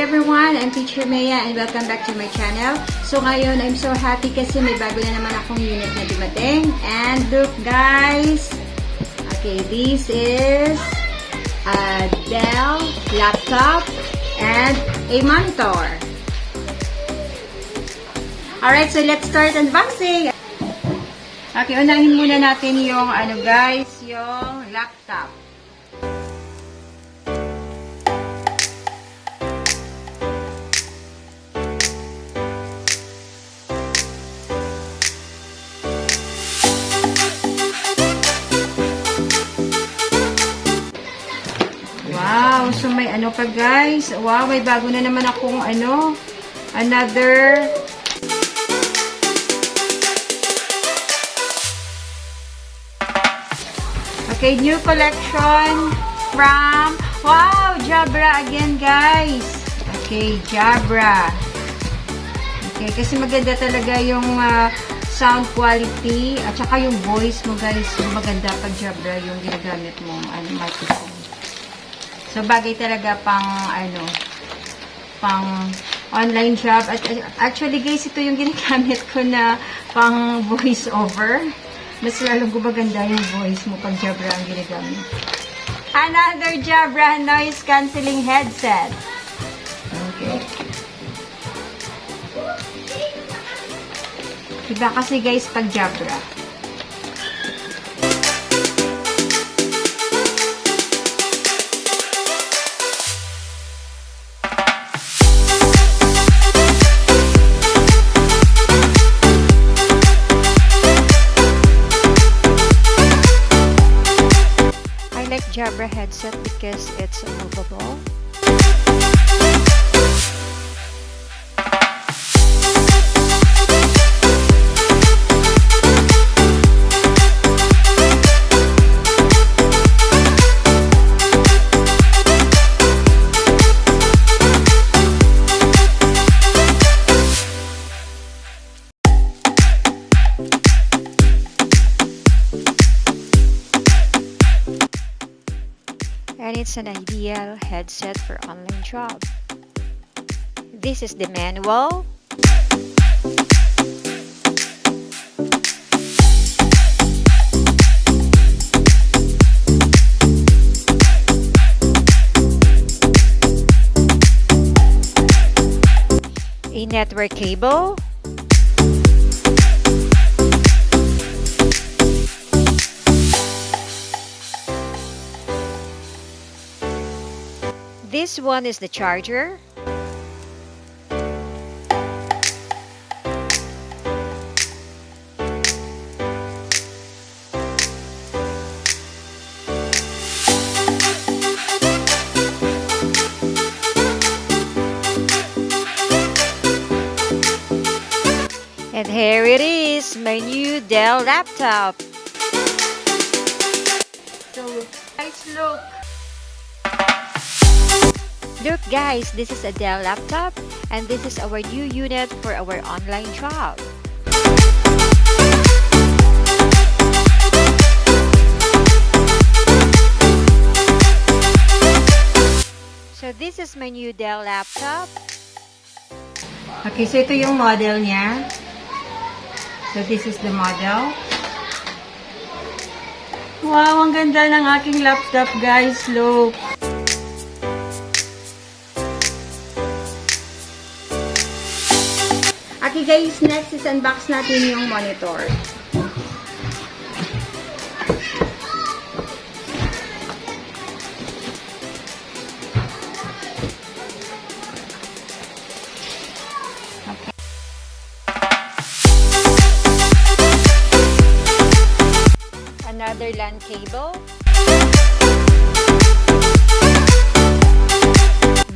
everyone, I'm Teacher Mhea and welcome back to my channel. So ngayon, I'm so happy kasi may bago na naman akong unit na dumating. And look guys, okay, this is a Dell laptop and a monitor. Alright, so let's start unboxing. Okay, unahin muna natin yung guys, yung laptop. Wow, so may pa guys. Wow, may bago na naman akong another okay, new collection from wow, Jabra again guys. Okay, Jabra. Okay, kasi maganda talaga yung sound quality at saka yung voice mo guys, maganda pag Jabra yung ginagamit mong microphone. So, bagay talaga pang online job. At actually, guys, ito yung ginagamit ko na pang voice over. Mas lalong gumaganda yung voice mo pag Jabra ang ginagamit. Another Jabra noise cancelling headset. Okay. Iba kasi, guys, pag Jabra. Jabra headset because it's movable. And it's an ideal headset for online job. This is the manual. A network cable. This one is the charger. And here it is, my new Dell laptop. So, guys, look. Look guys, this is a Dell laptop and this is our new unit for our online job. So this is my new Dell laptop. Okay, so ito yung model niya. So this is the model. Wow, ang ganda ng aking laptop guys, look. Okay guys, next is unbox natin yung monitor. Okay. Another LAN cable.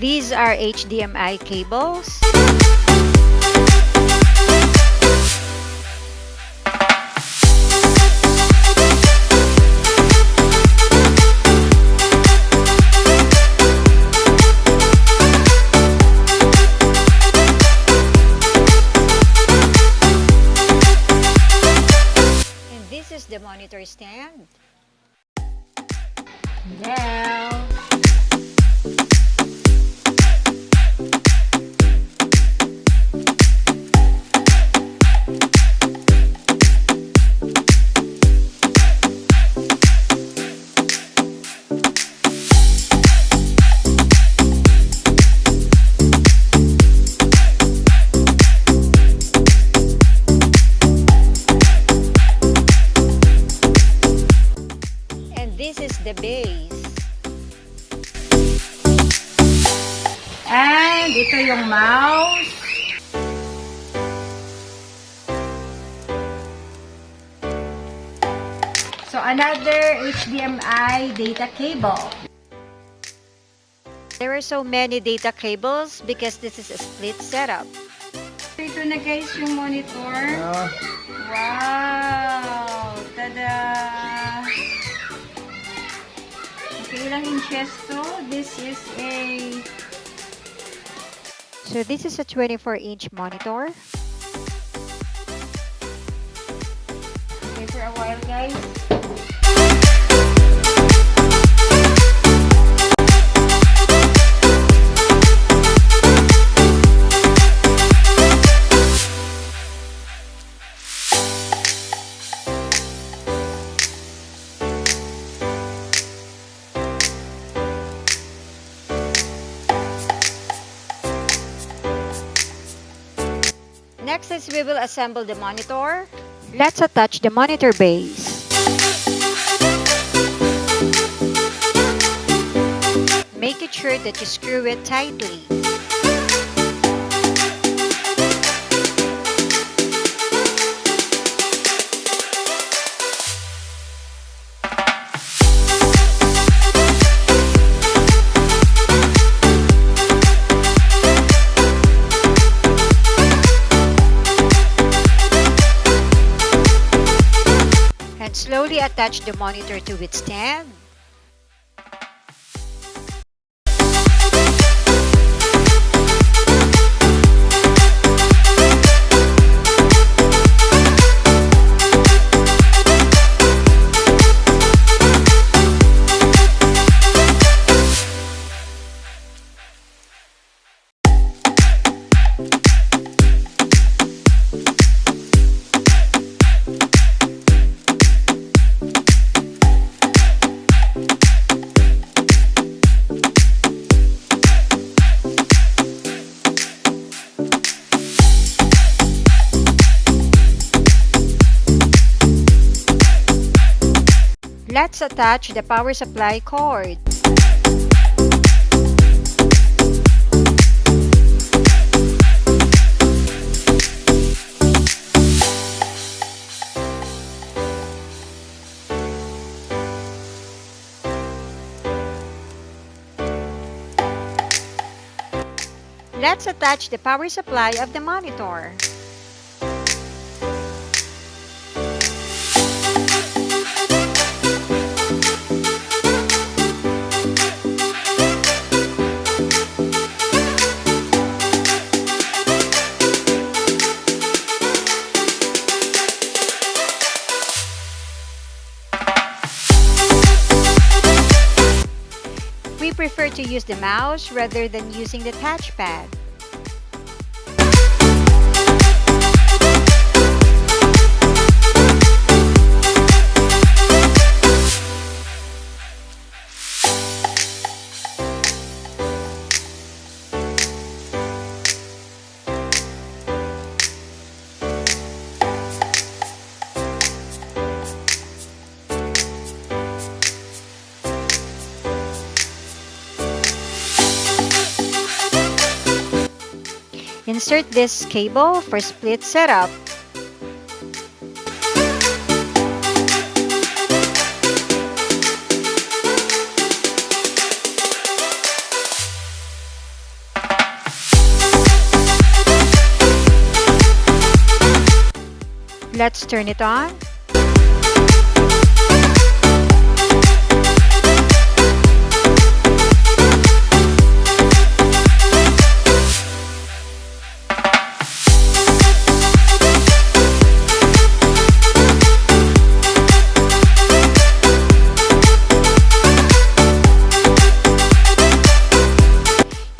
These are HDMI cables. The monitor stand. Dell. And ito yung mouse. So, another HDMI data cable. There are so many data cables because this is a split setup. Ito na guys yung monitor. Wow! Tada! Okay, ilang inches to? This is a... So this is a 24-inch monitor. Okay, for a while guys. Next is we will assemble the monitor. Let's attach the monitor base. Make it sure that you screw it tightly. Slowly attach the monitor to its stand. Let's attach the power supply cord. Let's attach the power supply of the monitor. We prefer to use the mouse rather than using the touchpad. Insert this cable for split setup. Let's turn it on.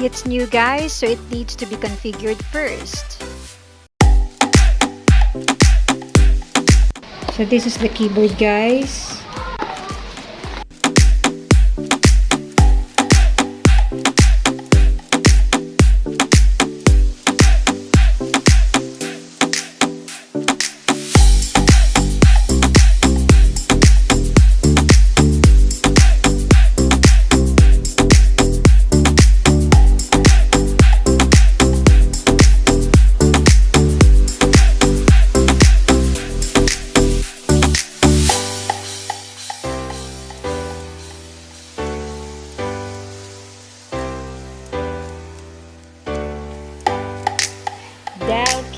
It's new guys, so it needs to be configured first. So this is the keyboard guys.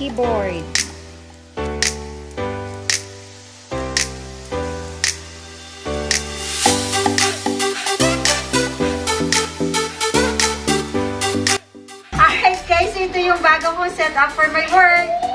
keyboard. Alright guys, ito yung bago kong setup for my work.